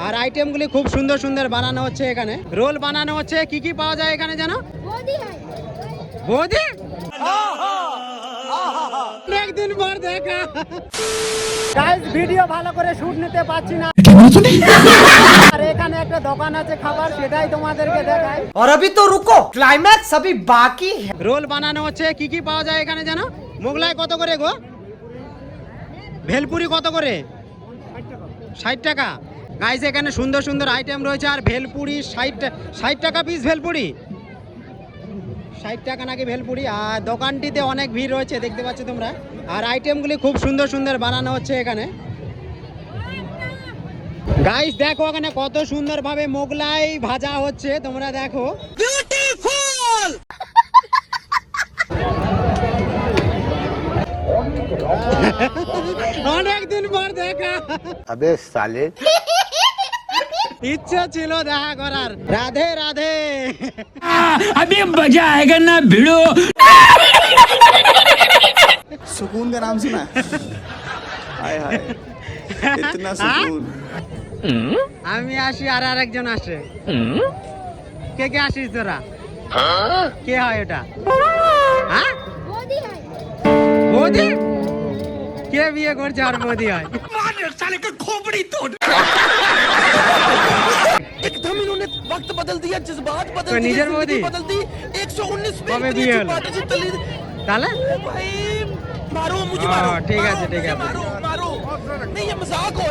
আর আইটেমগুলি খুব সুন্দর সুন্দর বানানো হচ্ছে এখানে। রোল বানানো হচ্ছে। কি কি পাওয়া যায় এখানে জানো? বৌদি একদিন পর দেখা। গাইস ভিডিও ভালো করে শুট নিতে পারছি না। আর এখানে একটা দোকান আছে খাবার, সেটাই তোমাদেরকে দেখাই। और अभी तो रुको, क्लाइमैक्स अभी बाकी है। রোল বানানো হচ্ছে। কি কি পাওয়া যায় এখানে জানো? মোগলাই কত করে গো? ভেলপুরি কত করে? 60 টাকা। গাইস এখানে সুন্দর সুন্দর আইটেম রয়েছে। আর ভেলপুরি 60 টাকা পিস। ভেলপুরি 60 টাকা নাকি ভেলপুরি। আর দোকানটিতে অনেক ভিড় রয়েছে দেখতে পাচ্ছ তোমরা। আর আইটেমগুলি খুব সুন্দর সুন্দর বানানো হচ্ছে এখানে। গাইস দেখো এখানে কত সুন্দর ভাবে মোগলাই ভাজা হচ্ছে, তোমরা দেখো। বিউটিফুল। অনেকদিন পর দেখা। अबे साले ইচ্ছা ছিল দেখা করার। রাধে রাধে। अभी मजा आएगा ना भिड़ो। सुकून का नाम सुना? हाय हाय इतना सुकून। আমি আসি আর আরেকজন আসে। কে কে আসিস তোরা? কে হয় এটা? হ্যাঁ মোদি। কে বিয়ে করছে আর মোদি হয়? एकदम इन्होंने वक्त बदल दिया, जज्बात बदल तो दिए, निजर मोदी? जिंदगी बदल दी। 119 पे कब इतनी भी अच्छी हलो? पार्टनरशिप चली। তাহলে भाई मारो मुझे, हाँ, मारो ठीक है, मारो, ठीक है। मुझे मारो मारो। नहीं ये मजाक हो